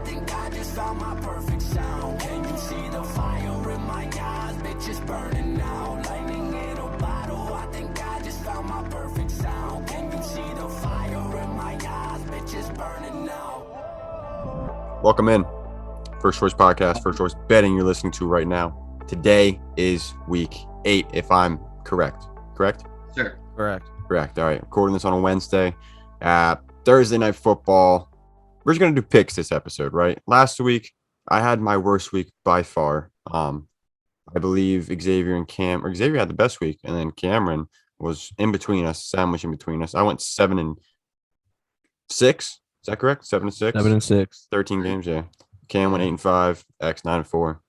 think I just found my perfect sound. Can you see the fire in my eyes? Bitch, it's burning out. Lightning in a bottle. I think I just found my perfect sound. Can you see the fire in my eyes? Bitch, it's burning out. Welcome in. First Choice Podcast, First Choice Betting you're listening to right now. Today is week 8, if I'm correct. Correct? Sure. Correct. All right. Recording this on a Wednesday. Thursday Night Football. We're just going to do picks this episode, right? Last week, I had my worst week by far. I believe Xavier had the best week, and then Cameron was in between us, sandwiched in between us. I went 7-6. Is that correct? 7-6? 7-6. 13 games, yeah. Cam went 8-5, X 9-4.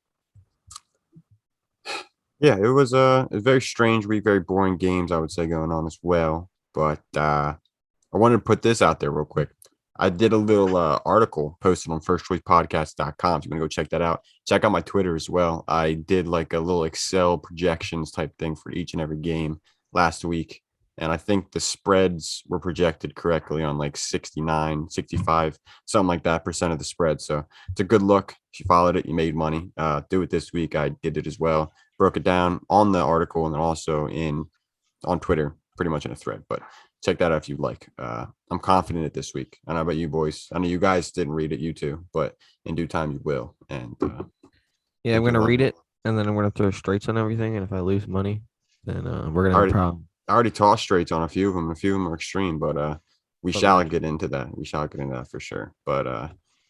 Yeah, it was a very strange week, very boring games, I would say, going on as well. But I wanted to put this out there real quick. I did a little article posted on firstchoicepodcast.com. So you're going to go check that out. Check out my Twitter as well. I did like a little Excel projections type thing for each and every game last week. And I think the spreads were projected correctly on like 69, 65, something like that % of the spread. So it's a good look. If you followed it, you made money. Do it this week. I did it as well. Broke it down on the article and then also on Twitter, pretty much in a thread. But check that out if you'd like. I'm confident it this week. I don't know about you boys. I know you guys didn't read it, you two, but in due time you will. And yeah, I'm gonna read it and then I'm gonna throw straights on everything. And if I lose money, then we're gonna have a problem. I already tossed straights on a few of them. A few of them are extreme, but we shall get into that. We shall get into that for sure. But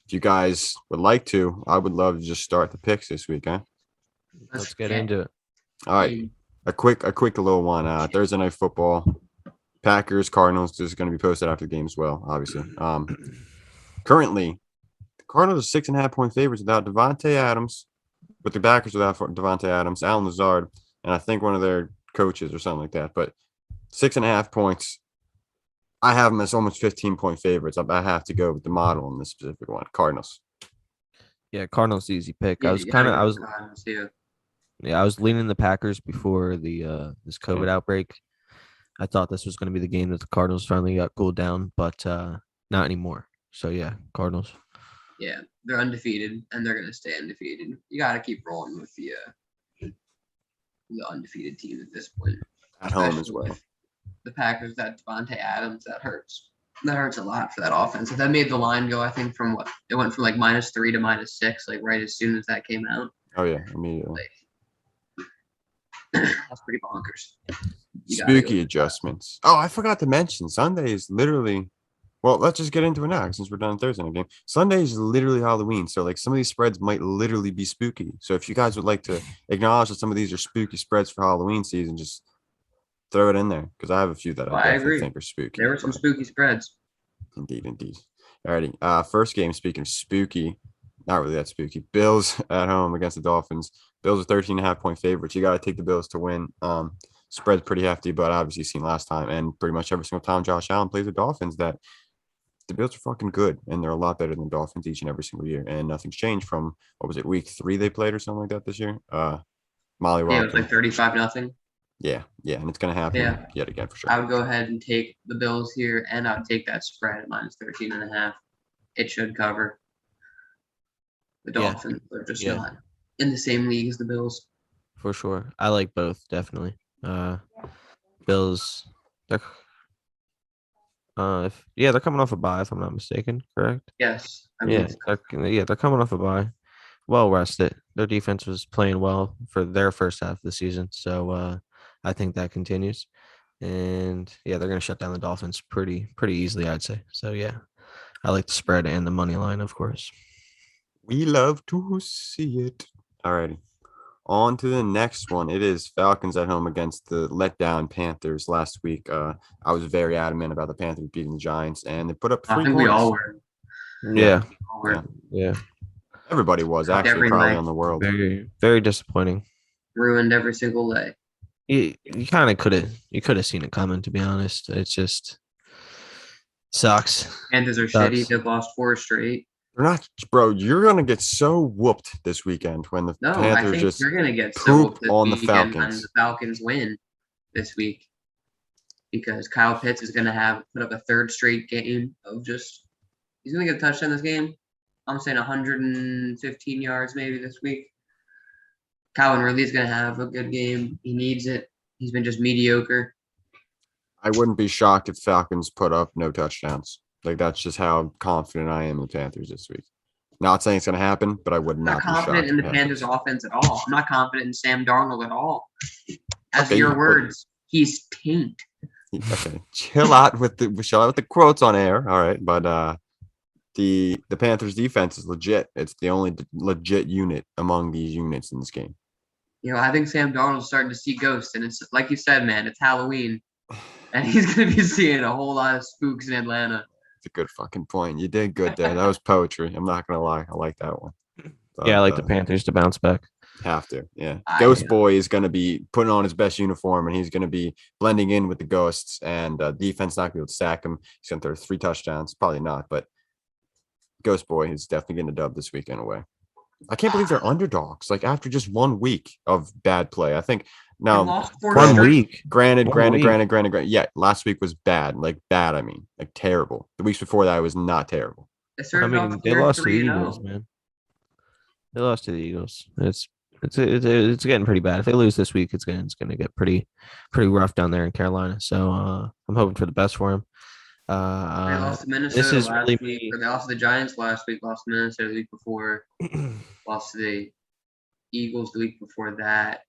if you guys would like to, I would love to just start the picks this week, huh? Let's get into it. All right. A quick little one. Thursday Night Football. Packers, Cardinals. This is going to be posted after the game as well, obviously. Currently, the Cardinals are 6.5-point favorites without Davante Adams, but the Packers without Davante Adams, Alan Lazard, and I think one of their coaches or something like that. But 6.5 points. I have them as almost 15-point favorites. I have to go with the model in this specific one. Cardinals. Yeah, Cardinals easy pick. Yeah, I was leaning the Packers before the this COVID outbreak. I thought this was going to be the game that the Cardinals finally got cooled down, but not anymore. So yeah, Cardinals. Yeah, they're undefeated and they're going to stay undefeated. You got to keep rolling with the undefeated team at this point. At home as well. The Packers, that Davante Adams, that hurts. That hurts a lot for that offense. If that made the line go, I think it went from like -3 to -6, like right as soon as that came out. Oh yeah, immediately. That's pretty bonkers. Spooky adjustments. Oh, I forgot to mention Sunday is literally. Well, let's just get into it now since we're done Thursday night game. Sunday is literally Halloween, so like some of these spreads might literally be spooky. So if you guys would like to acknowledge that some of these are spooky spreads for Halloween season, just throw it in there because I have a few that I definitely think are spooky. There were some spooky spreads. Indeed. Alrighty. First game, speaking of spooky, not really that spooky. Bills at home against the Dolphins. Bills are 13.5-point favorites. You got to take the Bills to win. Spread's pretty hefty, but obviously seen last time and pretty much every single time Josh Allen plays the Dolphins that the Bills are fucking good and they're a lot better than the Dolphins each and every single year. And nothing's changed from what was it, week 3 they played or something like that this year? Molly Yeah, it was like 35-0. Yeah, and it's gonna happen yet again for sure. I would go ahead and take the Bills here, and I'd take that spread at -13.5. It should cover. The Dolphins are just not in the same league as the Bills. For sure. I like both, definitely. Bills, they're coming off a bye, if I'm not mistaken, correct? Yes. They're coming off a bye. Well rested. Their defense was playing well for their first half of the season, so I think that continues. And they're going to shut down the Dolphins pretty easily, I'd say. So I like the spread and the money line, of course. We love to see it. Alrighty. On to the next one. It is Falcons at home against the letdown Panthers last week. I was very adamant about the Panthers beating the Giants, and they put up 3 points. I think we all were. Yeah. Everybody was actually probably on the world. Very, very disappointing. Ruined every single day. You kind of could have seen it coming, to be honest. It's just sucks. Panthers are shitty. They've lost 4 straight. They're not, bro. You're gonna get so whooped this weekend when the Panthers just you're gonna get so whooped on the Falcons. Falcons. When the Falcons win this week because Kyle Pitts is gonna put up a 3rd straight game of just. He's gonna get a touchdown this game. I'm saying 115 yards maybe this week. Calvin Ridley's going to have a good game. He needs it. He's been just mediocre. I wouldn't be shocked if Falcons put up no touchdowns. Like, that's just how confident I am in the Panthers this week. Not saying it's going to happen, but I would I'm not not be shocked. confident in the if it Panthers happens. offense at all. I'm not confident in Sam Darnold at all. As Okay, your but- words, he's taint. Okay, chill out with the quotes on air. All right, but the Panthers defense is legit. It's the only legit unit among these units in this game. I think Sam Darnold's starting to see ghosts, and it's like you said, man, it's Halloween, and he's going to be seeing a whole lot of spooks in Atlanta. It's a good fucking point. You did good there. That was poetry. I'm not gonna lie. I like that one. Yeah, I like But, the Panthers to bounce back. Have to, yeah. I- Boy is going to be putting on his best uniform, and he's going to be blending in with the Ghosts. And defense not going to be able to sack him. He's going to throw 3 touchdowns, probably not, but Ghost Boy is definitely getting a dub this weekend away. I can't believe they're underdogs. Like after just 1 week of bad play, I think They now. lost 4 1 straight. week. Granted. One week. Yeah, last week was bad. Like bad, I mean, like terrible. The weeks before that was not terrible. They I started off mean, the they year lost to the 3-0. Eagles, man. They lost to the Eagles. It's getting pretty bad. If they lose this week, it's gonna get pretty rough down there in Carolina. So I'm hoping for the best for them. They lost to Minnesota this is last really week. me. Or they lost to the Giants last week. Lost to Minnesota the week before. Lost to the Eagles the week before that.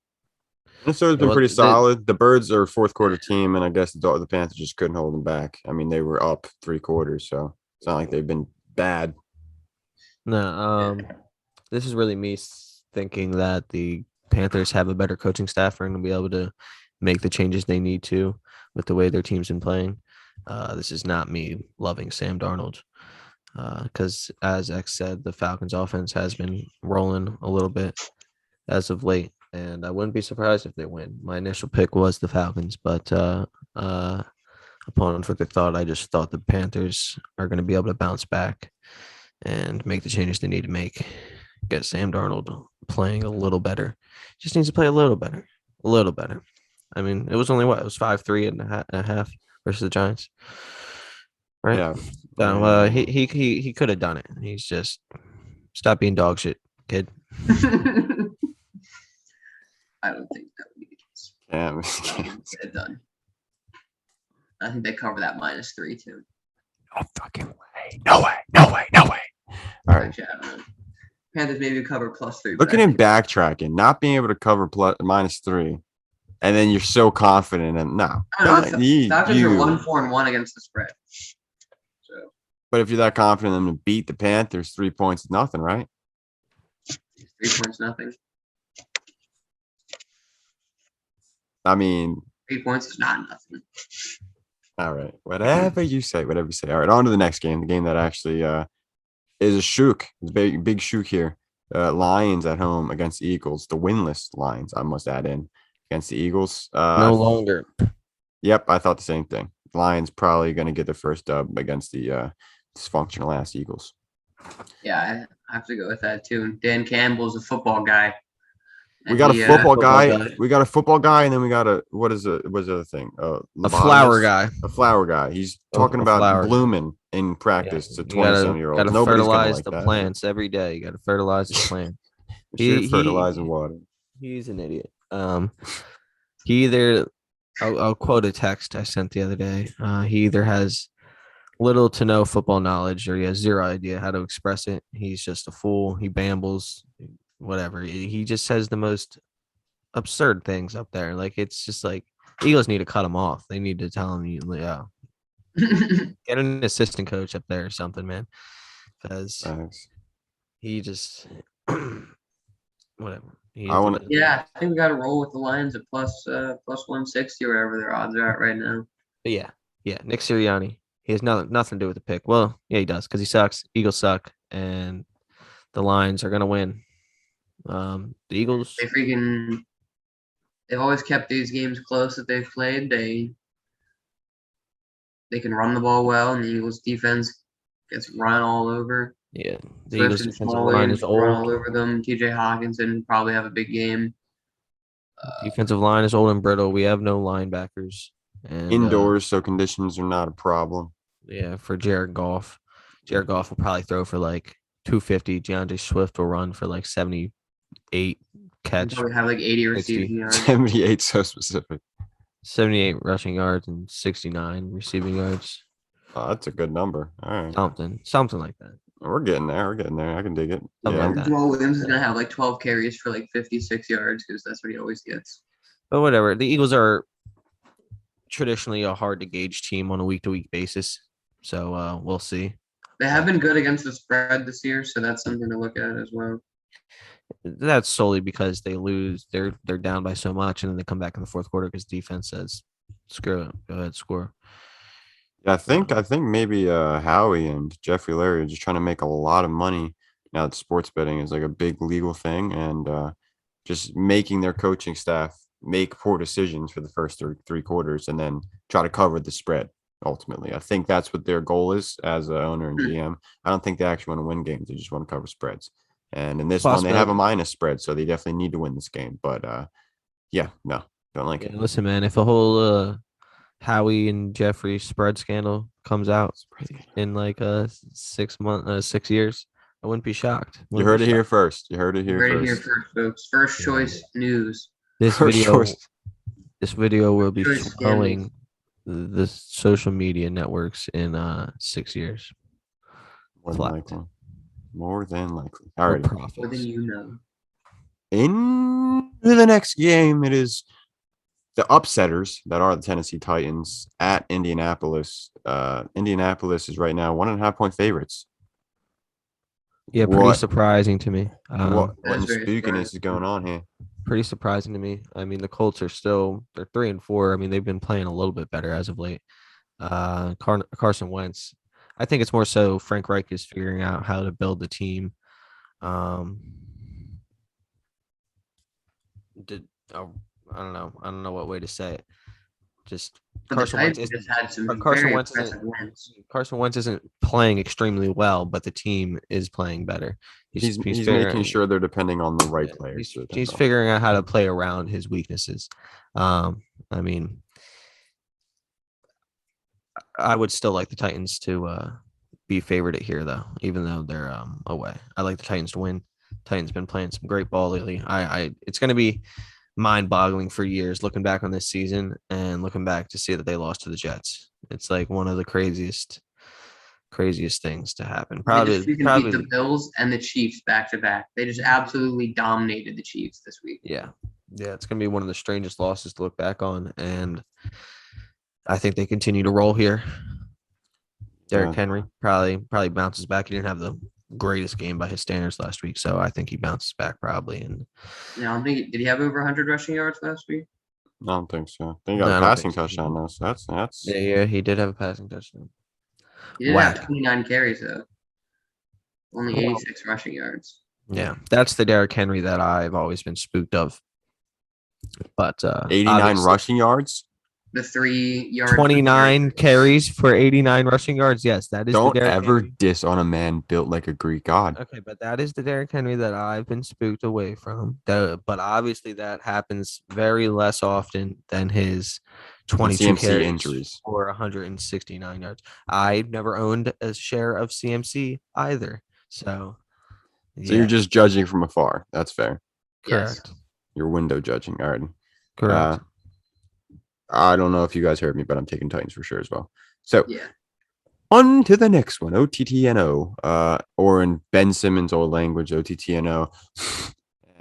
Minnesota's been Well, pretty the- solid. The Birds are a fourth quarter team, and I guess the Panthers just couldn't hold them back. I mean, they were up 3 quarters, so it's not like they've been bad. No, this is really me thinking that the Panthers have a better coaching staff and going to be able to make the changes they need to with the way their team's been playing. This is not me loving Sam Darnold because, as X said, the Falcons' offense has been rolling a little bit as of late, and I wouldn't be surprised if they win. My initial pick was the Falcons, but upon further thought, I just thought the Panthers are going to be able to bounce back and make the changes they need to make. Get Sam Darnold playing a little better. Just needs to play a little better. A little better. I mean, it was only what? It was 5-3 and a half versus the Giants. Right? Yeah. So he could have done it. He's just stop being dog shit, kid. I don't think that would be the case. Can't. Get it done. I think they cover that -3 too. No fucking way. No way. All right. Actually, I don't know. Panthers maybe cover +3. Look at him backtracking, not being able to cover -3, and then you're so confident. And no, Falcons are you- 1-4-1 against the spread. So But if you're that confident in them to beat the Panthers, 3 points is nothing, right? 3 points, nothing. I mean, 3 points is not nothing. all right, whatever you say. All right, on to the next game. The game that actually is a shook. It's a big shook here. Lions at home against the Eagles. The winless Lions, I must add in, against the Eagles. No longer. Yep, I thought the same thing. Lions probably going to get the first dub against the dysfunctional ass Eagles. Yeah, I have to go with that too. Dan Campbell's a football guy. We got a He, football football guy. guy. We got a football guy, and then we got a what's the other thing? A flower guy. A flower guy. He's Oh, talking a about flower. blooming in practice to You gotta 27-year-olds. gotta Nobody's gonna fertilize like the that. plants every day. You gotta fertilize the plant. Should He- fertilize he- and water. He's an idiot. He either I'll quote a text I sent the other day. He either has little to no football knowledge or he has zero idea how to express it. He's just a fool. He bambles, whatever. He just says the most absurd things up there. Like it's just like Eagles need to cut him off. They need to tell him, yeah, get an assistant coach up there or something, man. Because Thanks. he just whatever. I wanna- Yeah, I think we got to roll with the Lions at plus 160 or whatever their odds are at right now. But yeah, Nick Sirianni. He has nothing to do with the pick. Well, yeah, he does because he sucks. Eagles suck, and the Lions are gonna win. The Eagles. They've always kept these games close that they've played. They can run the ball well, and the Eagles defense gets run all over. Yeah, the Swift Eagles and defensive Small line Williams is run all old. over them. TJ Hawkinson probably have a big game. Defensive line is old and brittle. We have no linebackers. And, Indoors, so conditions are not a problem. yeah, for Jared Goff. Jared Goff will probably throw for like 250. DeAndre Swift will run for like 78 catch, Probably have like 80 receiving 60. yards. 78, so specific. 78 rushing yards and 69 receiving yards. Oh, that's a good number. All right. Something like that. We're getting there. We're getting there. I can dig it. Something Yeah. like that. Jamal Williams is gonna have like 12 carries for like 56 yards because that's what he always gets. But whatever. The Eagles are traditionally a hard to gauge team on a week-to-week basis. So we'll see. They have been good against the spread this year, so that's something to look at as well. That's solely because they lose. They're down by so much, and then they come back in the fourth quarter because defense says, "Screw it, go ahead, score." I think maybe Howie and Jeffrey Larry are just trying to make a lot of money now that sports betting is like a big legal thing, and just making their coaching staff make poor decisions for the first three quarters and then try to cover the spread. Ultimately, I think that's what their goal is as a owner and GM. I don't think they actually want to win games; they just want to cover spreads. And in this one, they have a minus spread, so they definitely need to win this game. But yeah, no, don't like it. Listen, man, if a whole Howie and Jeffrey spread scandal comes out in like 6 years, I wouldn't be shocked. You heard it here first. You heard it here Right first. here first, folks. First choice news. This video will be Choice swelling the social media networks in 6 years. More than likely. All right. More than you know. In the next game, it is the upsetters that are the Tennessee Titans at Indianapolis. Indianapolis is right now 1.5-point favorites. Yeah, pretty surprising to me. What in spookiness is going on here? Pretty surprising to me. I mean, the Colts are they're 3-4. I mean, they've been playing a little bit better as of late. Carson Wentz. I think it's more so Frank Reich is figuring out how to build the team. I don't know. I don't know what way to say it. Just Carson Wentz isn't playing extremely well, but the team is playing better. He's making sure they're depending on the right players. He's figuring out how to play around his weaknesses. I mean, I would still like the Titans to be favored here, though, even though they're away. I like the Titans to win. Titans been playing some great ball lately. It's going to be mind-boggling for years looking back on this season and looking back to see that they lost to the Jets. It's like one of the craziest things to happen. Probably beat the Bills and the Chiefs back to back. They just absolutely dominated the Chiefs this week. Yeah, it's gonna be one of the strangest losses to look back on, and I think they continue to roll here. Derrick Henry probably bounces back. He didn't have the greatest game by his standards last week, so I think he bounces back probably. And yeah, I'm thinking, did he have over 100 rushing yards last week? I don't think so. I think he got a passing touchdown though. So that's yeah, he did have a passing touchdown. He did have 29 carries though. Only 86 rushing yards. Yeah, that's the Derrick Henry that I've always been spooked of. But 89 rushing yards. The 3 yards. 29 carries for 89 rushing yards. Yes, that is. Don't the Derrick ever Henry. diss on a man built like a Greek god. Okay, but that is the Derrick Henry that I've been spooked away from. But obviously that happens very less often than his 22 carries injuries or 169 yards. I've never owned a share of CMC either. So you're just judging from afar. That's fair. Correct. Yes. You're window judging. All right. Correct. I don't know if you guys heard me, but I'm taking Titans for sure as well. So yeah. On to the next one, OTTNO, or in Ben Simmons' old language, OTTNO.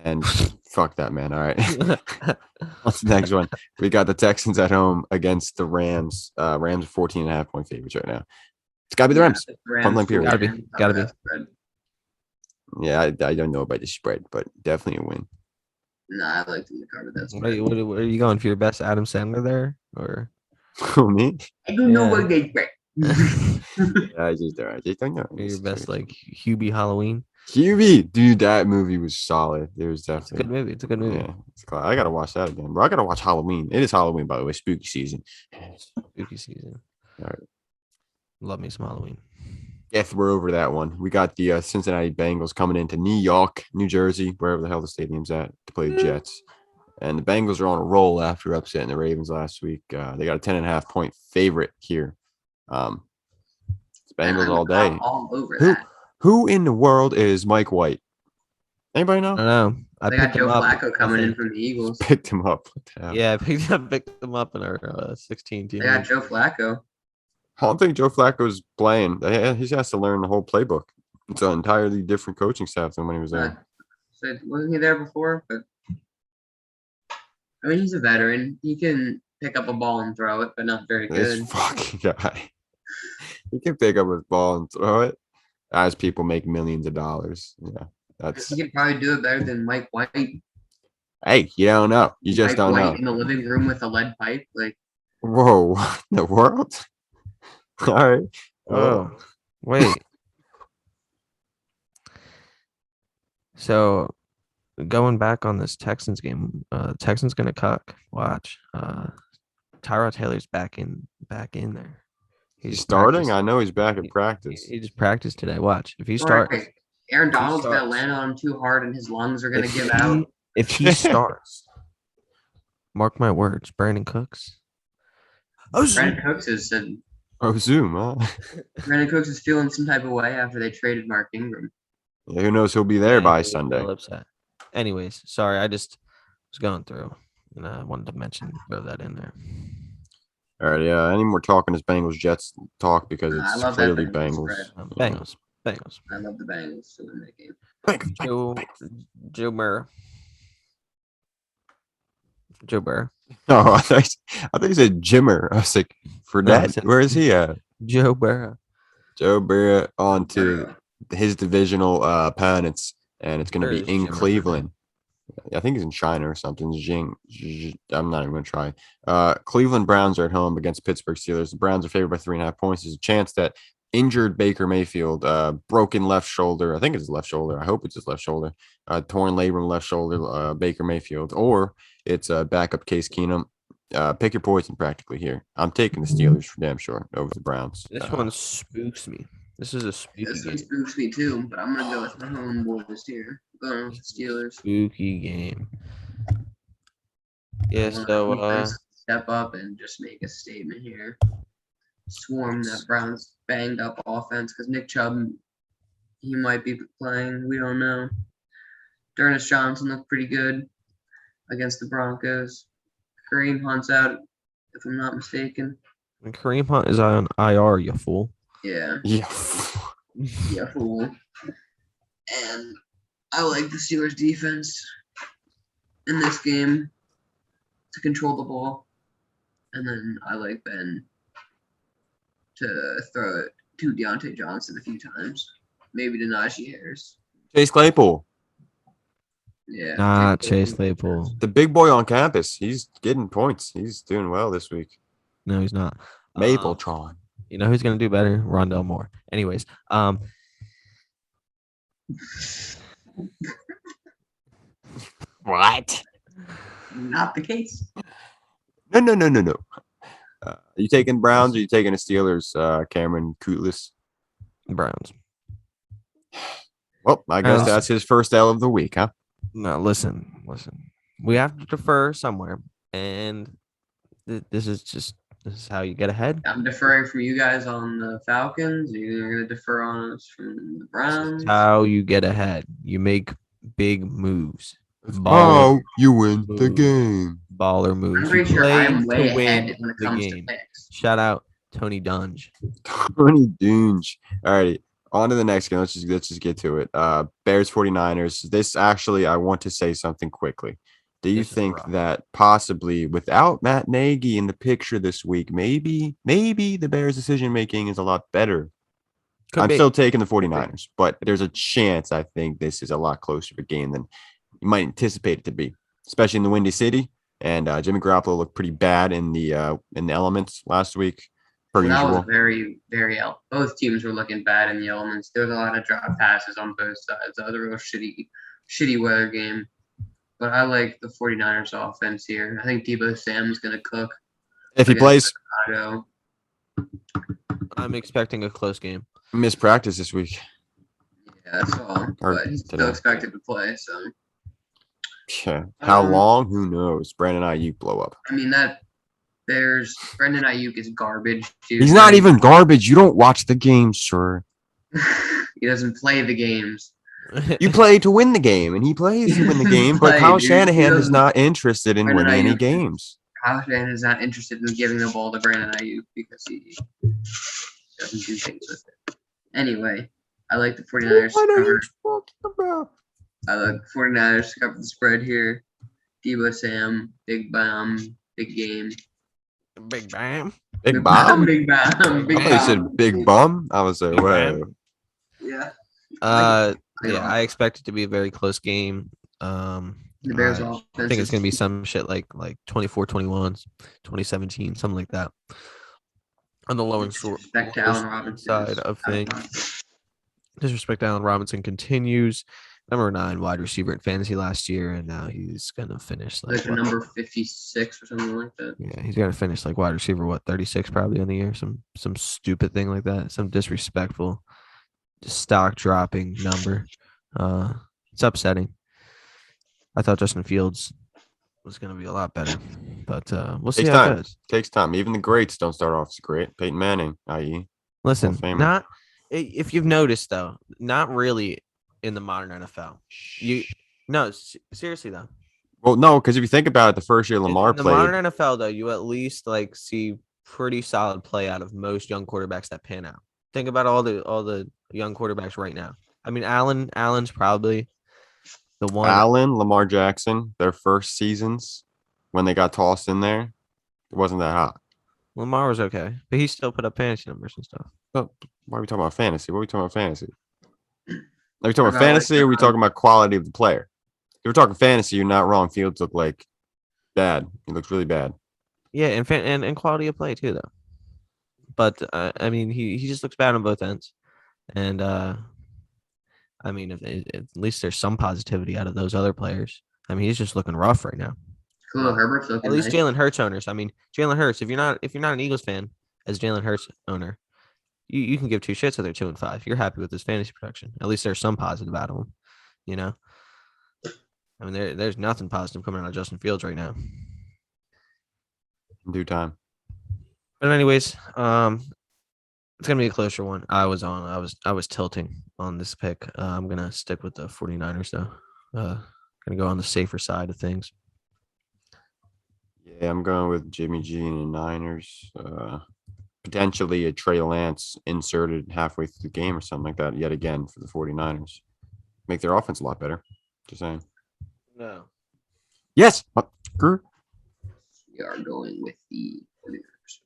And fuck that, man. All right. On to the next one. We got the Texans at home against the Rams. Rams are 14.5-point favorites right now. It's got to be the Rams. Gotta be. Yeah, I don't know about the spread, but definitely a win. Nah, I like them to cover that spread. What are you going for your best Adam Sandler there? Or who, me? I don't know what they spread. I just don't know. Your best like Hubie Halloween. Hubie, dude, that movie was solid. It was definitely It's a good movie. Yeah, I gotta watch that again, bro. I gotta watch Halloween. It is Halloween, by the way. Spooky season. All right. Love me some Halloween. If we're over that one, we got the Cincinnati Bengals coming into New York, New Jersey, wherever the hell the stadium's at, to play the Jets. And the Bengals are on a roll after upsetting the Ravens last week. They got a 10.5-point favorite here. It's Bengals all day. All over that. Who in the world is Mike White? Anybody I know? don't know. I They got picked him Joe up. Flacco I coming in think. from the Eagles. Picked him up. What the hell? Yeah, I picked him up in our 16 team. They got league. Joe Flacco. I don't think Joe Flacco's playing. He has to learn the whole playbook. It's an entirely different coaching staff than when he was there. So wasn't he there before? But I mean, he's a veteran. He can pick up a ball and throw it, but not very good. This fucking guy. He can pick up his ball and throw it as people make millions of dollars. Yeah, that's. He could probably do it better than Mike White. Hey, you don't know. You just Mike don't White know. in the living room with a lead pipe. Like, Whoa, what in the world? All right. Oh, wait. So going back on this Texans game, Texans gonna cook. Watch. Tyrod Taylor's back in there. He's starting. practiced- I know he's back at he- practice. He just practiced today. Watch. If he starts, right. Aaron Donald's gonna starts- land on him too hard, and his lungs are gonna if give he- out. If he starts, mark my words, Brandon Cooks. Brandon Cooks has said Oh, Zoom, huh? Brandon Cooks is feeling some type of way after they traded Mark Ingram. Yeah, who knows? He'll be there by he was Sunday. real upset. Anyways, sorry, I just was going through, and I wanted to throw that in there. All right. Yeah. Any more talking is Bengals Jets talk because I it's love that clearly Bengals Bengals. spread. Bengals. I love the Bengals to win that game. Joe Burrow. Joe Burrow. No, I thought you said Jimmer. I was like, for No, I that, said- where is he at? Joe Burrow. Joe Burrow on to Burrow. his divisional opponents, and it's going to Where be is in Jimmer? Cleveland. I think he's in China or something. I'm not even going to try. Cleveland Browns are at home against Pittsburgh Steelers. The Browns are favored by 3.5 points. There's a chance that injured Baker Mayfield, broken left shoulder. I think it's his left shoulder. I hope it's his left shoulder. Torn labrum left shoulder. Baker Mayfield, or it's backup Case Keenum. Pick your poison practically here. I'm taking the Steelers for damn sure over the Browns. This one spooks me. This is a spooky This one game. spooks me too, but I'm gonna go with my homeboys here. Going with the Steelers. Spooky game. Yeah, I want so defense to step up and just make a statement here. Swarm that Browns banged up offense because Nick Chubb, he might be playing. We don't know. Dennis Johnson looked pretty good against the Broncos. Kareem Hunt's out, if I'm not mistaken. Kareem Hunt is on IR, you fool. Yeah, Yeah. yeah, fool. And I like the Steelers defense in this game to control the ball. And then I like Ben to throw it to Deontay Johnson a few times. Maybe to Najee Harris. Chase Claypool, Yeah. Nah, Chase Claypool. the big boy on campus. He's getting points. He's doing well this week. No, he's not. Mapletron. You know who's gonna do better? Rondell Moore. Anyways, What? Not the case. No. Are you taking Browns or are you taking the Steelers, Cameron Cootless? Browns. Well, I guess Browns. that's his first L of the week, huh? No, listen. We have to defer somewhere, and this is how you get ahead. I'm deferring from you guys on the Falcons. You're going to defer on us from the Browns. How you get ahead. You make big moves. Oh, you win the Move. game. Baller moves. I'm You pretty sure play I'm to way win ahead when it the comes to game. picks. Shout out Tony Dunge. Tony Dunge. All righty. On to the next game. Let's just get to it. Bears 49ers. This actually, I want to say something quickly. Do you This is think rough. that possibly without Matt Nagy in the picture this week, maybe the Bears' decision making is a lot better? I'm still taking the 49ers, but there's a chance I think this is a lot closer of a game than you might anticipate it to be, especially in the Windy City. And Jimmy Garoppolo looked pretty bad in the elements last week, per That usual. was very, very both teams were looking bad in the elements. There was a lot of drop passes on both sides. That was a real shitty weather game. But I like the 49ers offense here. I think Debo Sam's going to cook. If he against plays, Chicago. I'm expecting a close game. missed practice this week. Yeah, that's all. Or But he's still today. expected to play. So, Yeah. How Um, long? Who knows? Brandon Ayuk blow up. I mean, Brendan Ayuk is garbage, dude. He's not even garbage. You don't watch the game, sir. He doesn't play the games. You play to win the game, and he plays to win the game. But Play, Kyle dude. He Shanahan is doesn't- not interested in Brandon winning any Ayuk. games. Kyle Shanahan is not interested in giving the ball to Brandon Ayuk because he doesn't do things with it. Anyway, I like the 49ers to cover. talking about? I like 49ers to cover the spread here. Debo Sam, big bomb, big game. Big bam. Big bomb? Big bomb. Big I thought you said bomb. big bum. I was like, Big whoa. bam. Yeah. Yeah, I expect it to be a very close game. The Bears I offense. think it's is- gonna be some shit like 24-21, 2017, something like that. On the low and short Disrespect to Allen Robinson side of things. Disrespect to Allen Robinson continues. Number 9 wide receiver in fantasy last year, and now he's gonna finish Like a what- number 56 or something like that. Yeah, he's gonna finish like wide receiver 36 probably on the year, some stupid thing like that, some disrespectful, just stock dropping number. It's upsetting. I thought Justin Fields was gonna be a lot better, but we'll see Takes how it time. goes. Takes time. Even the greats don't start off as great. Peyton Manning, i.e. Listen, Famer. not if you've noticed though, not really in the modern NFL. Seriously though. Well, no, because if you think about it, the first year In Lamar the played, modern NFL though, you at least like see pretty solid play out of most young quarterbacks that pan out. Think about all the young quarterbacks right now. I mean, Allen's probably the one. Allen, Lamar Jackson, their first seasons when they got tossed in there, it wasn't that hot. Lamar was okay, but he still put up fantasy numbers and stuff. So why are we talking about fantasy? What are we talking about fantasy? Are we talking about About, like, fantasy or are we talking about quality of the player? If we're talking fantasy, you're not wrong. Fields look like bad. He looks really bad. Yeah, and quality of play too though. But I mean, he just looks bad on both ends, and I mean, if at least there's some positivity out of those other players. I mean, he's just looking rough right now. Khalil Herbert's looking At least nice. Jalen Hurts owners. I mean, Jalen Hurts. If you're not an Eagles fan, as Jalen Hurts owner, you can give two shits if they're 2-5. You're happy with his fantasy production. At least there's some positive out of him. You know. I mean, there's nothing positive coming out of Justin Fields right now. In due time. But anyways, it's gonna be a closer one. I was tilting on this pick. I'm gonna stick with the 49ers though. Gonna go on the safer side of things. Yeah, I'm going with Jimmy G and the Niners. Potentially a Trey Lance inserted halfway through the game or something like that yet again for the 49ers. Make their offense a lot better. Just saying. No. Yes. What? Screw. We are going with the 49ers.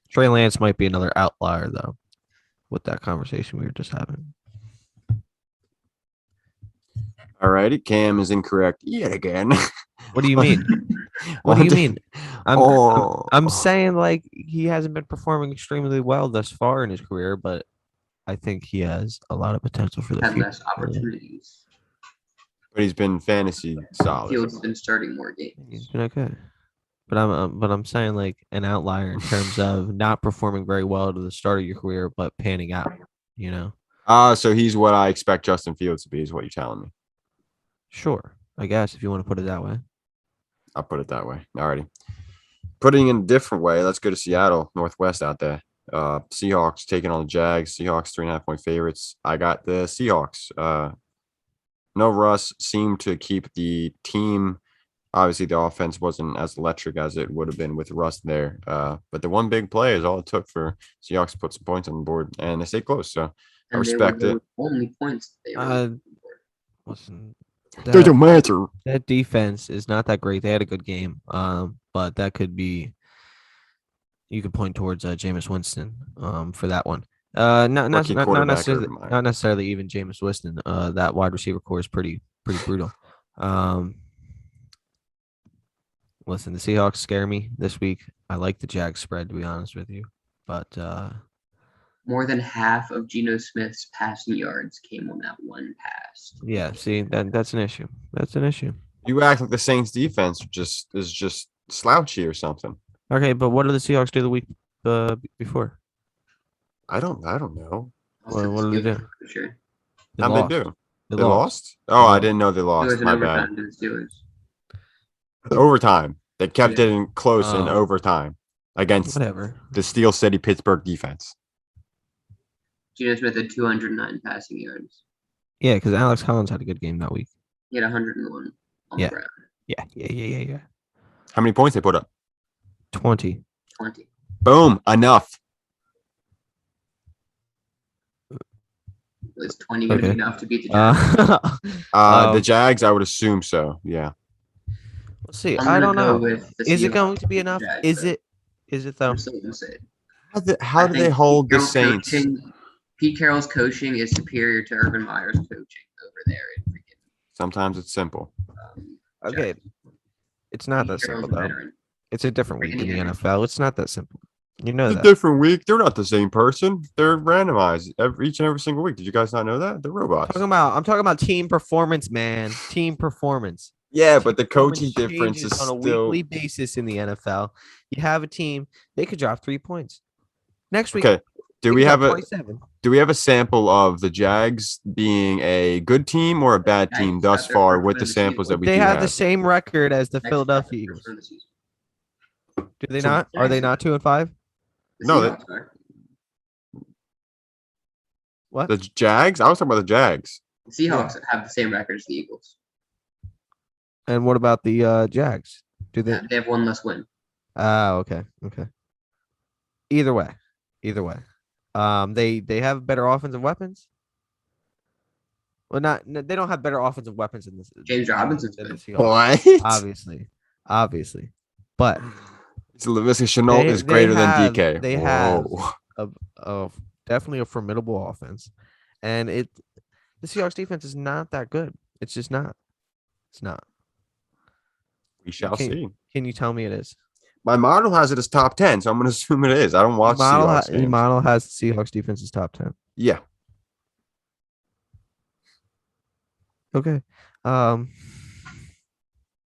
Trey Lance might be another outlier though, with that conversation we were just having. All righty. Cam is incorrect yet again. What do you mean? What do you mean? I'm saying like he hasn't been performing extremely well thus far in his career, but I think he has a lot of potential for the Had future. less opportunities. But he's been fantasy solid. Fields has been starting more games. He's been okay, but I'm saying like an outlier in terms of not performing very well to the start of your career, but panning out. You know, So he's what I expect Justin Fields to be, is what you're telling me. sure, I guess if you want to put it that way. I'll put it that way. Alrighty. Putting it in a different way, let's go to Seattle, Northwest out there. Seahawks taking on the Jags. Seahawks 3.5-point favorites. I got the Seahawks. No, Russ seemed to keep the team. Obviously, the offense wasn't as electric as it would have been with Russ there. But the one big play is all it took for Seahawks to put some points on the board, and they stayed close. So I And they respect were it. the only points they were. Listen, Doesn't matter. that defense is not that great. They had a good game, but that could be. You could point towards Jameis Winston for that one. Not Rookie quarterback necessarily, Urban Meyer. not necessarily even Jameis Winston. That wide receiver core is pretty brutal. Listen, the Seahawks scare me this week. I like the Jags spread, to be honest with you, but More than half of Geno Smith's passing yards came on that one pass. yeah. See, that's an issue. That's an issue. You act like the Saints defense is just slouchy or something. Okay, but what did the Seahawks do the week before? I don't know. Well, what did they do? For sure. They How'd lost. they do? They They lost. lost? Oh, I lost. didn't know they It lost. was an My bad. overtime to the Steelers. Overtime. They kept Yeah. it in close in Oh. overtime against Whatever. the Steel City Pittsburgh defense. Geno Smith had 209 passing yards. Yeah, because Alex Collins had a good game that week. He had 101 on Yeah. the ground. Yeah. How many points they put up? 20. 20. Boom. Enough. Was 20 going to Okay. be enough to beat the Giants? The Jags, I would assume so. Yeah. Let's see. I'm I gonna don't go know. with the Is it Seahawks going to be beat the enough? Jags, Is though. it? Is it though? I'm still gonna say it. How I do they think hold the Pete Carroll's Saints? Pete Carroll's coaching is superior to Urban Meyer's coaching over there in freaking. Sometimes it's simple. Okay. It's not Pete that Carroll's simple a though. veteran. It's a different week in Brady the Henry. NFL. It's not that simple. You know It's a that. different week. They're not the same person. They're randomized each and every single week. Did you guys not know that? They're robots. I'm talking about team performance, man. Team performance. Yeah, Team but the performance coaching difference changes is on a still weekly basis in the NFL. You have a team, they could drop 3 points. Next week, okay. Do they we could have drop a 27. do we have a sample of the Jags being a good team or a bad Jags team got thus their far first with win the of the samples season. that we They do have the have? same record as the Jags got Philadelphia their Eagles. first win of the season. Do they So- not? Are they not 2-5? The No, Seahawks are. What? The Jags? I was talking about the Jags. The Seahawks have the same record as the Eagles. And what about the Jags? Do they? They have one less win. Okay. Either way. They have better offensive weapons. Well, they don't have better offensive weapons in this. James Robinson's than the good. Seahawks. What? Obviously, but So Laviska Chenault is they greater have- than DK. they Whoa. have definitely a formidable offense, and the Seahawks defense is not that good. It's just not. It's not. We shall Can- see. Can you tell me it is? My model has it as top 10, so I'm going to assume it is. I don't watch Seahawks Your games. model has the Seahawks defense is top 10. Yeah. Okay.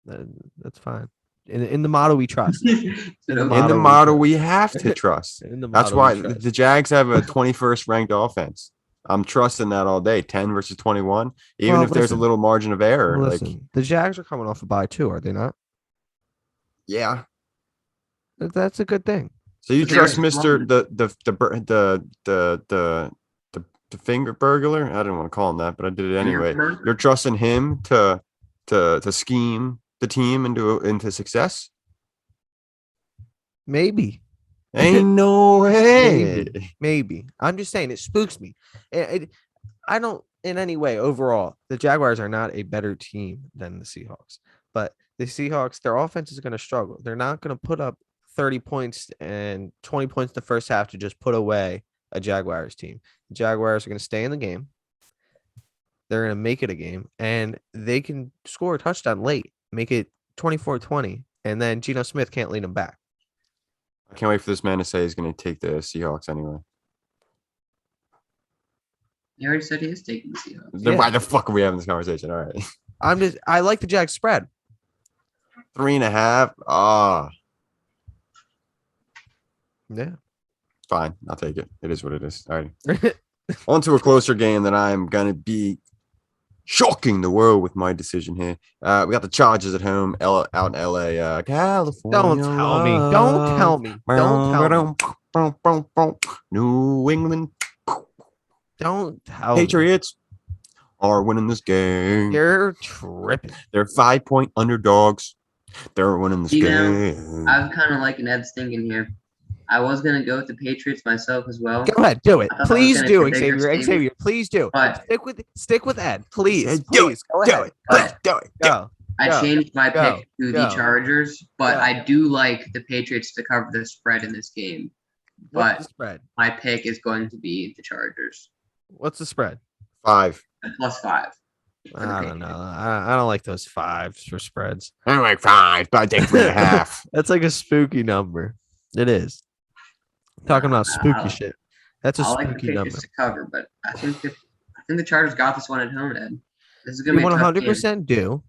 That's fine. In the model we trust. In the In model the we model, trust. we have to trust. In the That's model why we trust. the Jags have a 21st ranked offense. I'm trusting that all day. 10 versus 21. Even Well, if there's a listen. little margin of error. Listen, the Jags are coming off a bye too, are they not? Yeah. That's a good thing. So you But trust they're Mr. wrong. The finger burglar? I didn't want to call him that, but I did it anyway. Finger You're trusting him to scheme the team into success? Maybe. Ain't no way. Maybe. I'm just saying it spooks me. I don't in any way overall. The Jaguars are not a better team than the Seahawks, but the Seahawks, their offense is going to struggle. They're not going to put up 30 points and 20 points the first half to just put away a Jaguars team. The Jaguars are going to stay in the game. They're going to make it a game, and they can score a touchdown late, make it 24-20, and then Geno Smith can't lead them back. I can't wait for this man to say he's going to take the Seahawks anyway. He already said he is taking the Seahawks. Then Yeah. why the fuck are we having this conversation? All right. I like the Jags spread. 3.5. Ah, Yeah. fine. I'll take it. It is what it is. All right. On to a closer game that I'm going to be shocking the world with my decision here. We got the Chargers at home, out in LA, California. Don't tell me. Don't tell me. Don't tell me. New England Don't tell me. Patriots are winning this game. You're tripping. They're 5-point underdogs. They're winning this You know, game. I'm kind of like Ed's thinking here. I was going to go with the Patriots myself as well. Go ahead, do it. I thought I was Please gonna do, predict your Xavier. statement, Xavier, please do. but- Stick with Ed. Please. Do it. Please. Go Do ahead. it. But- Do it. Go. I Go, changed my go, pick to go, the Chargers, but go. I do like the Patriots to cover the spread in this game. What's the But spread? my pick is going to be the Chargers What's the spread? 5. at +5. I don't know. I don't like those 5s for spreads. I'm like 5, but I take 3.5. That's like a spooky number. It is. Talking about spooky I'll- shit. That's a I like the spooky Patriots number. to cover, but I think the Chargers got this one at home, Ed. This is They going to be a tough game. 100% do.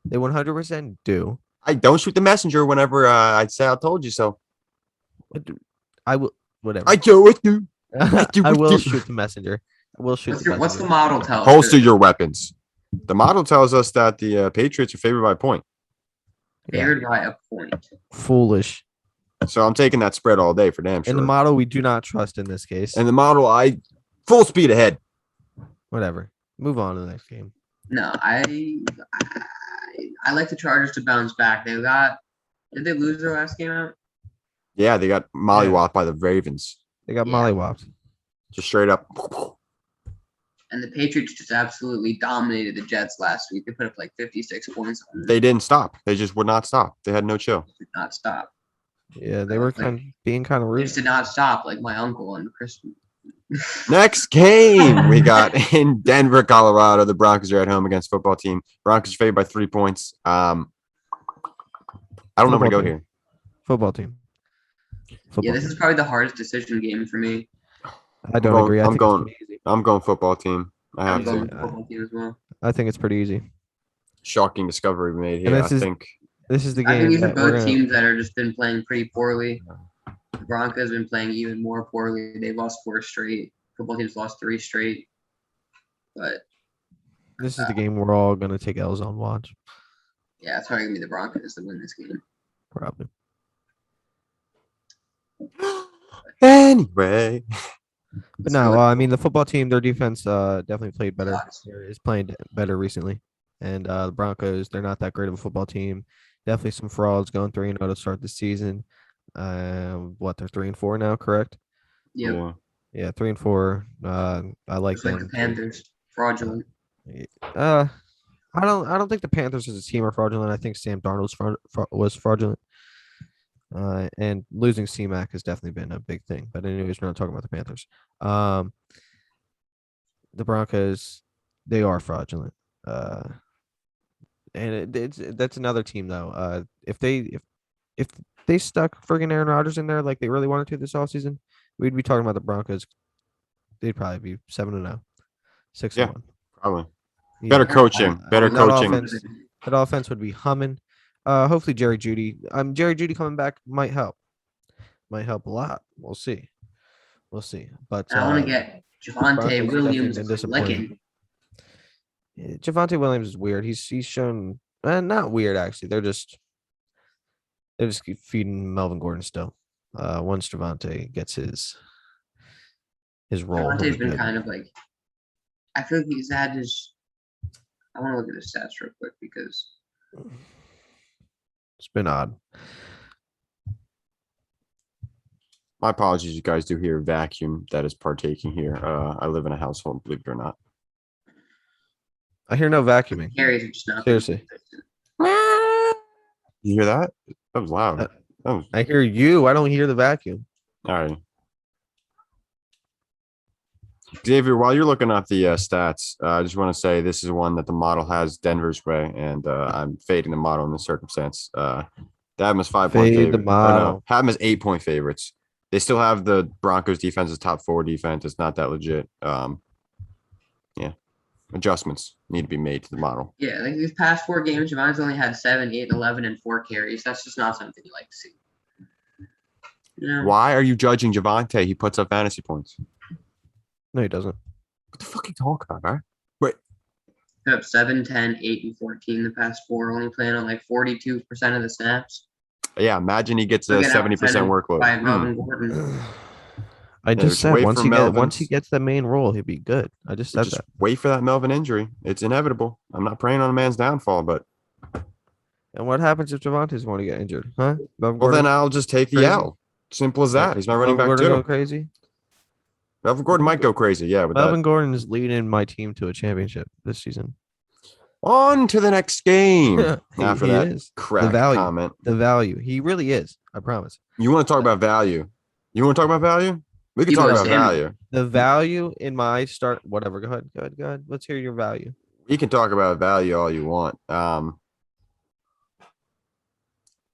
They 100% do. I don't shoot the messenger whenever I say I told you so. I will. Whatever. I do it, dude. do I it, will dude. shoot the messenger. I will shoot What's the the messenger. model tell us? Holster your weapons. The model tells us that the Patriots are favored by a point. Favored by a point. Foolish. So I'm taking that spread all day for damn sure. In the model, we do not trust in this case. And the model, I Full speed ahead. Whatever. Move on to the next game. No, I like the Chargers to bounce back. Did they lose their last game out? Yeah, they got mollywopped by the Ravens. They got Yeah. mollywopped. Just straight up. And the Patriots just absolutely dominated the Jets last week. They put up like 56 points on them. They didn't stop. They just would not stop. They had no chill. Did not stop. Yeah, they were being kind of They rude. just did not stop, like my uncle and Christmas. Next game we got in Denver, Colorado. The Broncos are at home against football team. Broncos favored by 3 points. I don't know where to go Football team. here. Football team. Football Yeah, this team. is probably the hardest decision game for me. I don't going- agree. I I'm think going- it's pretty easy. I'm going football team. I I'm have going to. with the football team as well. I think it's pretty easy. Shocking discovery we made And here. this I is- think This is the I think game these are that we're both gonna. teams that are just been playing pretty poorly. The Broncos been playing even more poorly. They've lost 4 straight. Football team's lost 3 straight. But This is the game we're all gonna take L's on. Watch yeah, it's probably gonna be the Broncos to win this game. probably. anyway. But no, I mean the football team, their defense definitely played better. Sucks. Or is playing better recently, and the Broncos, they're not that great of a football team. Definitely some frauds going 3-0 to start the season. What they're 3-4 now, correct? Yep. Yeah. Yeah, 3-4. I like It's like the them. Panthers. Fraudulent. I don't think the Panthers as a team are fraudulent. I think Sam Darnold's was fraudulent. And losing C-Mac has definitely been a big thing. But anyways, we're not talking about the Panthers. The Broncos, they are fraudulent. And that's another team though. If they stuck friggin' Aaron Rodgers in there like they really wanted to this offseason, we'd be talking about the Broncos. They'd probably be 7-0, 6-1. Probably. Yeah. Better coaching. Better that coaching. That offense would be humming. Hopefully Jerry Judy. Jerry Judy coming back might help. Might help a lot. We'll see. But I want to get Broncos Javante have Williams definitely been disappointing. licking. Javante Williams is weird. He's shown not weird actually. They're just keep feeding Melvin Gordon still. Once Javante gets his role. he'll Javante's be been good. kind of like. I feel like he's had his. I want to look at his stats real quick because It's been odd. My apologies, you guys do hear a vacuum that is partaking here. I live in a household, believe it or not. I hear no vacuuming. carries are just not. Seriously. You hear that? That was loud. Uh, That was I hear you. I don't hear the vacuum. all right. Xavier, while you're looking up the stats, I just want to say this is one that the model has Denver's way, and I'm fading the model in this circumstance. They have them as 5-point Fade the favorites. model. Have them as 8-point favorites. They still have the Broncos defense as top 4 defense. It's not that legit. Yeah, adjustments need to be made to the model. Yeah, like these past 4 games, Javante's only had 7, 8, 11, and 4 carries. That's just not something you like to see. Why are you judging Javante? He puts up fantasy points. No, he doesn't. What the fuck are you talking about, man? Put up 7, 10, 8, and 14 the past 4, only playing on like 42% of the snaps. Yeah, imagine he gets a Look at 70% workload. By Hmm. Melvin Gordon. I just just said wait once for he Melvin's- gets the main role, he'll be good. I just said Just that. wait for that Melvin injury. It's inevitable. I'm not praying on a man's downfall, but And what happens if Javante's going to get injured? Huh? well, then I'll just take the crazy. L. Simple as that. He's my running back Gordon go too. crazy. Melvin Gordon might go crazy. Yeah, with Melvin that. Gordon is leading my team to a championship this season. On to the next game. He- After he that is. crack value. comment. The value. He really is. I promise. You want to talk about value? You want to talk about value? We can Debo talk about Samuel. value. The value in my start. Whatever. Go ahead. Let's hear your value. We can talk about value all you want.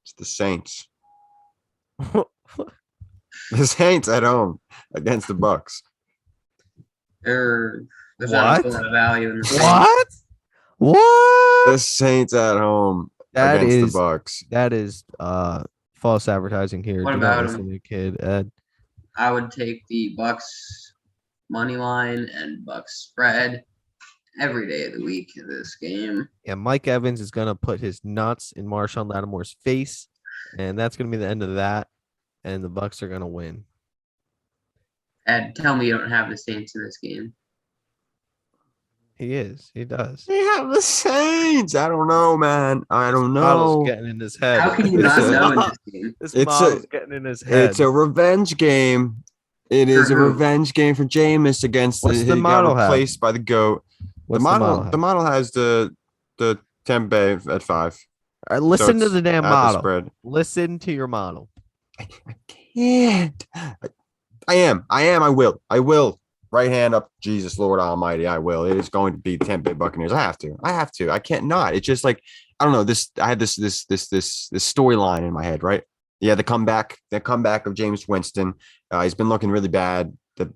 It's the Saints. The Saints at home against the Bucks. There's What? not a lot of value in the Saints. What? The Saints at home That against is the Bucks. false advertising here. What Do not about listen to the kid, Ed. I would take the Bucks money line and Bucks spread every day of the week in this game. Yeah, Mike Evans is gonna put his nuts in Marshawn Lattimore's face, and that's gonna be the end of that. And the Bucks are gonna win. Ed, tell me you don't have the Saints in this game. He is. He does. They have the Saints. I don't know, man. I don't Model's know. getting in his head. How can you not know in this game? This It's model's getting in his head. It's a revenge game. It is For a who? revenge game for Jameis against What's the he got model have? replaced by the GOAT. What's The model has the Tampa Bay at 5. All right, listen to it's the damn at the model. spread. Listen to your model. I can't. I am. I will. Right hand up. Jesus Lord Almighty. I will. It is going to be the Tampa Bay Buccaneers. I have to. I can't not. It's just like I don't know. I had this storyline in my head, right? Yeah, the comeback of Jameis Winston. He's been looking really bad. The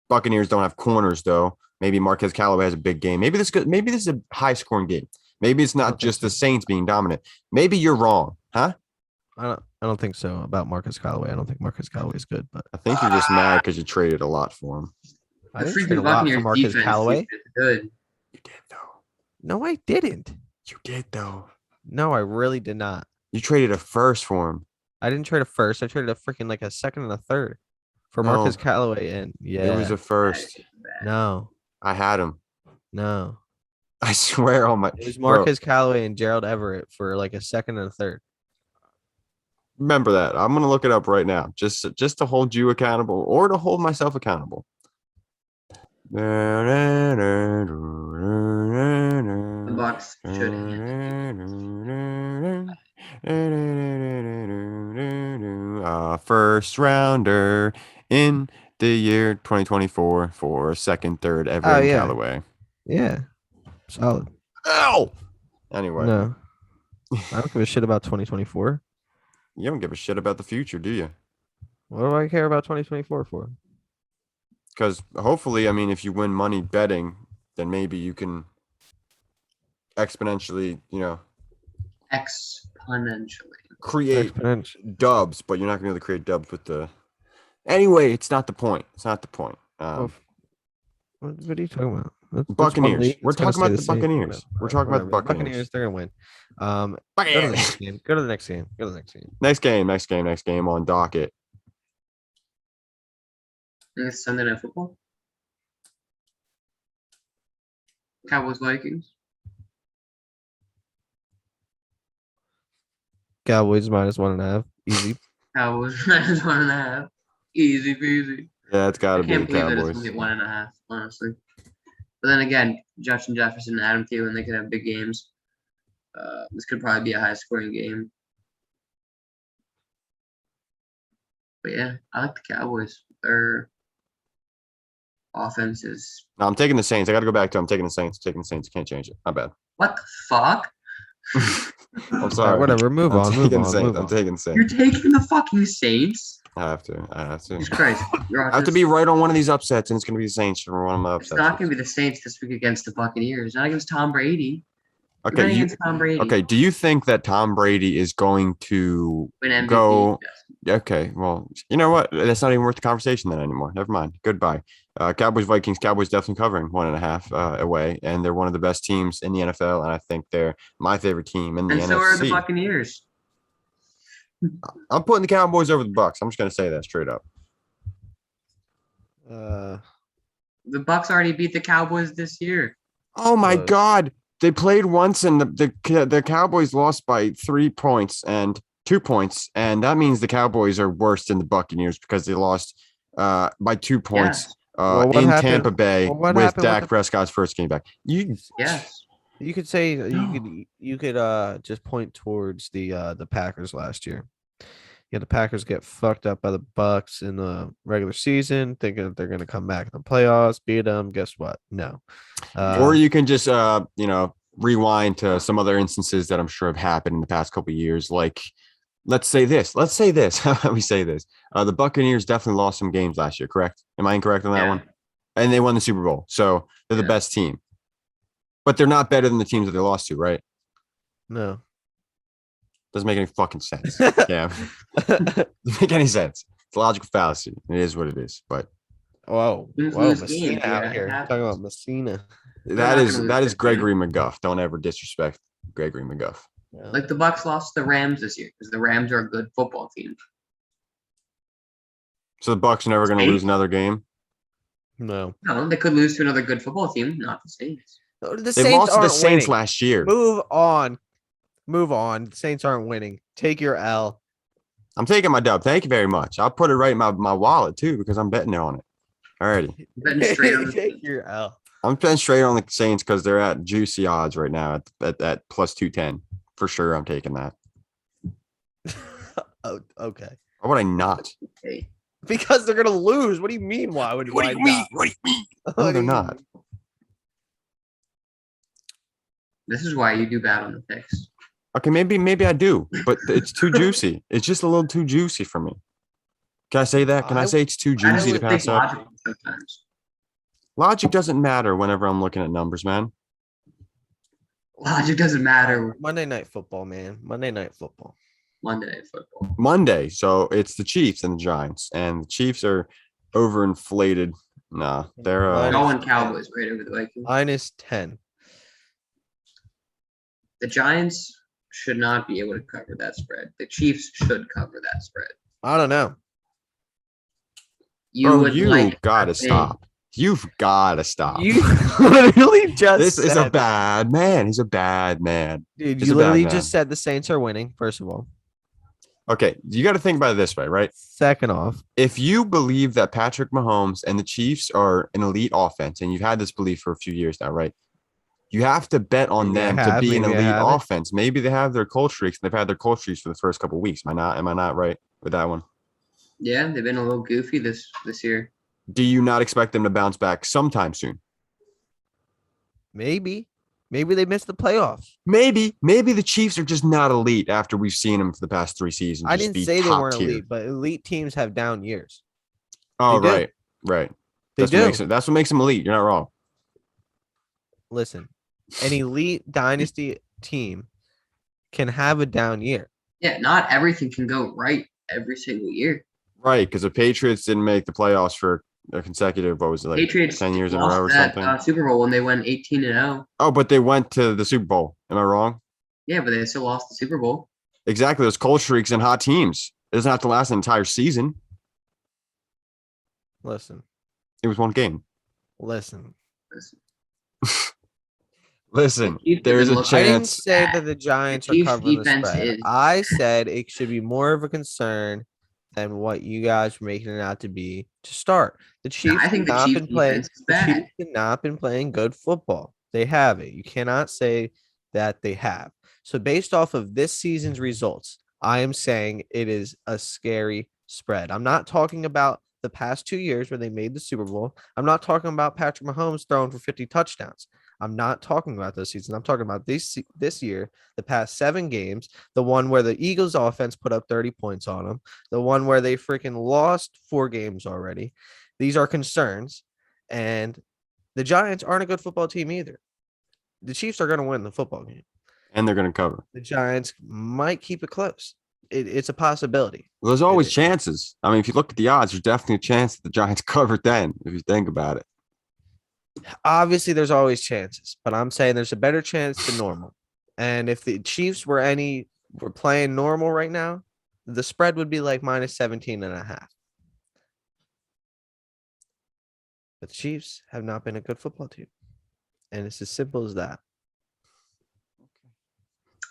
Buccaneers don't have corners though. Maybe Marquez Callaway has a big game. Maybe this is a high scoring game. Maybe it's not just the Saints being dominant. Maybe you're wrong, huh? I don't think so about Marcus Callaway. I don't think Marcus Callaway is good, but I think you're just mad because you traded a lot for him. I The didn't trade a freaking lot for Buccaneers Marcus defense Callaway. is good. You did though. No, I didn't. You did though. No, I really did not. You traded a first for him. I didn't trade a first. I traded a freaking like a second and a third for No. Marcus Callaway. And yeah, It was a first. no, I had him. no. I swear on my. It was Bro, Marcus Callaway and Gerald Everett for like a second and a third. remember that. I'm gonna look it up right now, just to hold you accountable or to hold myself accountable. The Bucks should. First rounder in the year 2024 for second, third ever Oh, in yeah. Callaway. Yeah, solid. Ow! Anyway, No, I don't give a shit about 2024. you don't give a shit about the future, do you? What do I care about 2024 for? Because hopefully, I mean, if you win money betting, then maybe you can exponentially, Exponentially. create Exponential. dubs, but you're not gonna be able to create dubs with the. Anyway, it's not the point. What are you talking about? That's one Buccaneers. league We're that's gonna talking about stay the same. Buccaneers. Whatever, We're talking about the whatever. Buccaneers. They're gonna win. Go to the next game. Go to the next game. Go to the next game. Next game on docket. I think it's Sunday Night Football. Cowboys Vikings. Cowboys -1.5. Easy. Cowboys -1.5. Easy peasy. Yeah, it's got I to be the can't believe that it's Cowboys. only 1.5, honestly. But then again, Justin Jefferson and Adam Thielen, they could have big games. This could probably be a high scoring game. But yeah, I like the Cowboys. Their offense is No, I'm taking the Saints. I got to go back to. I'm taking the Saints. Can't change it. My bad. what the fuck? I'm All right, sorry. whatever. Move I'm on. taking Move on. Saints. Move I'm on. taking You're Saints. taking the fucking Saints? I have to. Jesus Christ. I have to be right on one of these upsets, and it's going to be the Saints for one of my It's upsets. not going to be the Saints this week against the Buccaneers. Not against Tom Brady. You're Okay. betting against Tom Brady. Okay. Do you think that Tom Brady is going to Win MVP. go? Yes. Okay. Well, you know what? That's not even worth the conversation then anymore. Never mind. Goodbye. Cowboys, Vikings. Cowboys definitely covering 1.5 away, and they're one of the best teams in the NFL, and I think they're my favorite team in the And NFC. so are the Buccaneers. I'm putting the Cowboys over the Bucks. I'm just going to say that straight up. The Bucks already beat the Cowboys this year. Oh my Close. God! They played once, and the Cowboys lost by 3 points and 2 points, and that means the Cowboys are worse than the Buccaneers because they lost by 2 points Yes. Well, what in happened- Tampa Bay well, what with happened with Dak the- Prescott's first game back. Yes. You could say No. you could just point towards the Packers last year. Yeah, the Packers get fucked up by the Bucks in the regular season, thinking that they're going to come back in the playoffs, beat them. Guess what? No. Or you can just rewind to some other instances that I'm sure have happened in the past couple of years. Like, let's say this. How about we say this? The Buccaneers definitely lost some games last year. Correct? Am I incorrect on that Yeah. one? And they won the Super Bowl, so they're the Yeah. best team. But they're not better than the teams that they lost to, right? no. Doesn't make any fucking sense. Yeah, doesn't make any sense. It's a logical fallacy. It is what it is. But Whoa, Who's whoa, lose Messina games, out yeah, here. it Talking happens. about Messina. not that gonna is lose that is this game. Gregory McGuff. Don't ever disrespect Gregory McGuff. Yeah. Like the Bucks lost to the Rams this year because the Rams are a good football team. So the Bucks are never going to lose Saints? another game. No. No, they could lose to another good football team, not the Saints. The They Saints lost to the aren't Saints winning. last year. Move on. The Saints aren't winning. Take your L. I'm taking my dub. Thank you very much. I'll put it right in my wallet too because I'm betting on it. Alrighty. Betting straight on the Take your L. I'm betting straight on the Saints because they're at juicy odds right now at plus 210. For sure, I'm taking that. Oh, okay. Why would I not? Okay. Because they're gonna lose. What do you mean? Why would? What do why you mean? not? What do you mean? What No, do they're you not. mean? This is why you do bad on the picks. Okay, maybe I do, but it's too juicy. It's just a little too juicy for me. Can I say that? Can I I- say it's too I juicy to don't pass think up? logical sometimes. Logic doesn't matter whenever I'm looking at numbers, man. Logic doesn't matter Monday Night Football, man. Monday Night Football. Monday Night Football. Monday, so it's the Chiefs and the Giants, and the Chiefs are overinflated. Nah, they're Minus Going 10. Cowboys right over the Vikings. -10. The Giants should not be able to cover that spread. The Chiefs should cover that spread. I don't know. You bro, would you like gotta to think- stop. You've gotta stop. You literally just This is a said, bad man. He's a bad man. dude. he's You a bad literally man. just said the Saints are winning. First of all, Okay, you got to think about it this way, right? second off, If you believe that Patrick Mahomes and the Chiefs are an elite offense, and you've had this belief for a few years now, right? You have to bet on Maybe I them to have, be an maybe I elite haven't. offense. Maybe they have their cold streaks, and they've had their cold streaks for the first couple of weeks. Am I not right with that one? Yeah, they've been a little goofy this year. Do you not expect them to bounce back sometime soon? maybe they missed the playoffs. Maybe the Chiefs are just not elite after we've seen them for the past 3 seasons. I just didn't be say they top weren't tier. elite, but elite teams have down years. Oh, They do. right. They do. That's what makes them elite. You're not wrong. Listen, an elite dynasty team can have a down year. Yeah, not everything can go right every single year. Right, because the Patriots didn't make the playoffs for a consecutive, what was it, like Patriots 10 years in a lost row or that, something? Super Bowl when they went 18-0. Oh, but they went to the Super Bowl. Am I wrong? Yeah, but they still lost the Super Bowl. Exactly. Those cold streaks and hot teams. It doesn't have to last an entire season. Listen, It was one game. listen. Listen, Chiefs have there's been a looking- I didn't chance. say that the Giants are Chiefs' covering the defense spread. is- I said it should be more of a concern than what you guys were making it out to be to start. The Chiefs I think have the not Chiefs been playing. defense is The bad. Chiefs have not been playing good football. They haven't. You cannot say that they have. So based off of this season's results, I am saying it is a scary spread. I'm not talking about the past 2 years where they made the Super Bowl. I'm not talking about Patrick Mahomes throwing for 50 touchdowns. I'm not talking about this season. I'm talking about this year, the past 7 games, the one where the Eagles offense put up 30 points on them, the one where they freaking lost 4 games already. These are concerns, and the Giants aren't a good football team either. The Chiefs are going to win the football game. And they're going to cover. The Giants might keep it close. It's a possibility. Well, there's always is. chances. I mean, if you look at the odds, there's definitely a chance that the Giants covered then, if you think about it. Obviously, there's always chances, but I'm saying there's a better chance than normal. And if the Chiefs were playing normal right now, the spread would be like -17.5. But the Chiefs have not been a good football team. And it's as simple as that.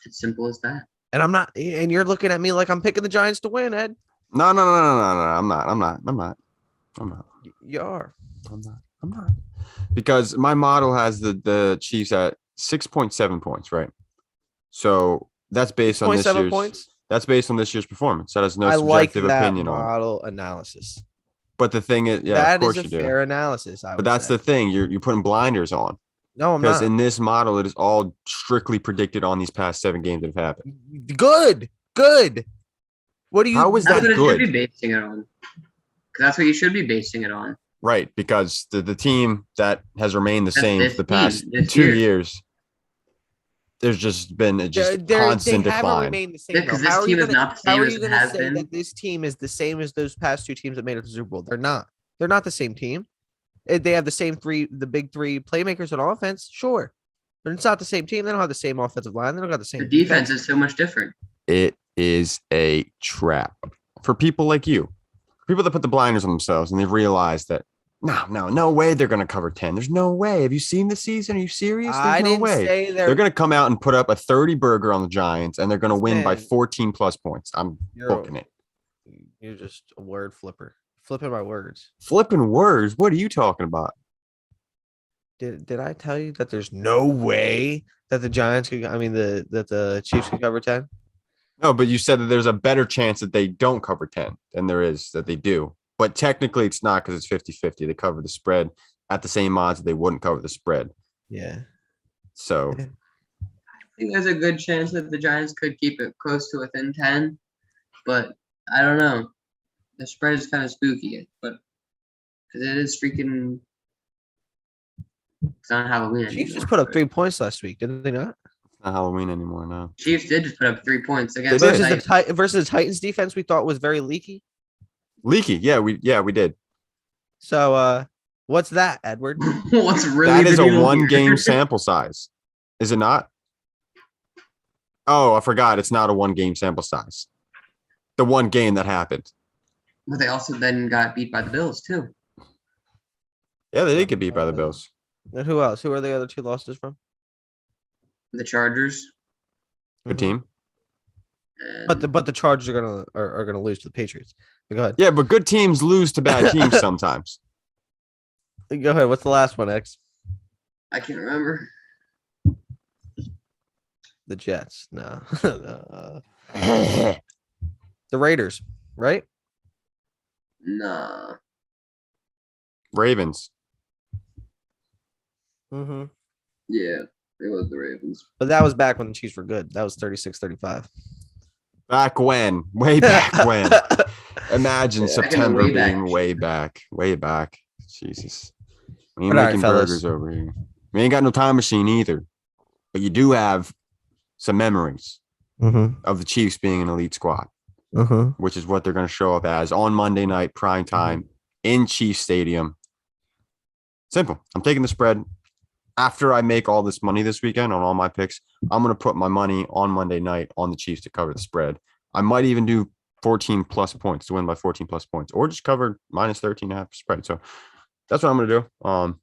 It's simple as that. And I'm not, and you're looking at me like I'm picking the Giants to win, Ed. No. I'm not. You are. I'm not. Because my model has the Chiefs at 6.7 points, right? So that's based on this 0.7 year's points. That's based on this year's performance. That has no I like subjective that opinion on it. model analysis. But the thing is, yeah, That of course is a you do. fair analysis. I But would that's say. the thing. You're putting blinders on. No, I'm Because not. in this model, it is all strictly predicted on these past 7 games that have happened. Good. What do you? How is That's that what it should good? be basing it on. 'Cause that's what you should be basing it on. Right, because the team that has remained the That's same this for the past team, this 2 year. years, there's just been a just constant they haven't decline. remained the same. Yeah, though. 'cause this How are team you is gonna- not the How same are as you it going to has say been. that this team is the same as those past 2 teams that made it to the Super Bowl? They're not. They're not the same team. They have the big 3 playmakers on offense, sure, but it's not the same team. They don't have the same offensive line. They don't got the same The defense is so much different. It is a trap for people like you, people that put the blinders on themselves and they've realized that No way they're going to cover 10. There's no way. Have you seen the season? Are you serious? There's I no didn't way. say They're going to come out and put up a 30 burger on the Giants, and they're going to win by Man. 14 plus points. I'm You're booking it. You're just a word flipper. Flipping my words. Flipping words. What are you talking about? Did I tell you that there's no way that the Giants could? I mean, that the Chiefs could cover 10. No, but you said that there's a better chance that they don't cover 10 than there is that they do. But technically, it's not because it's 50-50. They cover the spread at the same odds that they wouldn't cover the spread. Yeah. So I think there's a good chance that the Giants could keep it close to within 10, but I don't know. The spread is kind of spooky, but because it is freaking. It's not Halloween anymore. Chiefs just put up 3 points last week, didn't they not? it's not Halloween anymore now. Chiefs did just put up 3 points against They the did. Titans. Versus the Titans defense, we thought was very leaky. Leaky. Yeah, we did. So, what's that, Edward? What's really That is the a deal 1 here? game sample size. Is it not? Oh, I forgot. It's not a 1 game sample size. The 1 game that happened. But they also then got beat by the Bills too. Yeah, they did get beat by the Bills. And who else? Who are the other 2 losses from? The Chargers. Good Mhm. team. And But the Chargers are gonna lose to the Patriots. But go ahead. Yeah, but good teams lose to bad teams sometimes. Go ahead. What's the last one, X? I can't remember. The Jets. No. The Raiders, right? Nah. Ravens. Mm-hmm. Yeah, it was the Ravens. But that was back when the Chiefs were good. That was 36-35. Back when? Way back when? Imagine Yeah. September Way back. being way back. Way back. Jesus. We ain't But all right, making fellas. burgers over here. We ain't got no time machine either. But you do have some memories Mm-hmm. of the Chiefs being an elite squad, Mm-hmm. which is what they're going to show up as on Monday night, prime time in Chiefs Stadium. Simple. I'm taking the spread. After I make all this money this weekend on all my picks, I'm going to put my money on Monday night on the Chiefs to cover the spread. I might even do 14 plus points to win by 14 plus points, or just cover minus 13.5 spread. So that's what I'm going to do.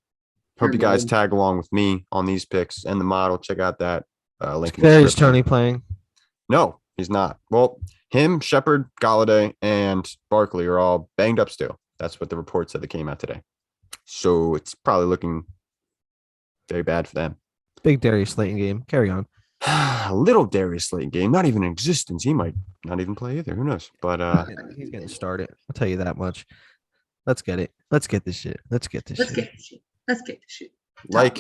Hope you guys tag along with me on these picks and the model. Check out that link in the Is description. Tony playing? No, he's not. Well, him, Shepard, Galladay, and Barkley are all banged up still. That's what the report said that came out today. So it's probably looking very bad for them. Big Darius Slayton game. Carry on. A little Darius Slayton game, not even in existence. He might not even play either. Who knows? But He's getting started. I'll tell you that much. Let's get it. Let's get this shit. Let's get this Let's shit. get the shit. Let's get the shit. like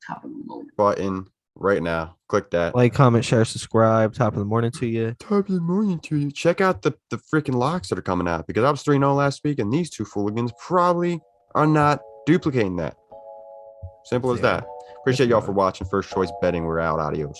Top of the moment. button right now. Click that. Like, comment, share, subscribe. Top of the morning to you. Top of the morning to you. Check out the freaking locks that are coming out because I was 3-0 last week, and these 2 fooligans probably are not duplicating that. Simple as Yeah. that. Appreciate Yes, y'all we for are. watching First Choice Betting. We're out. Adios.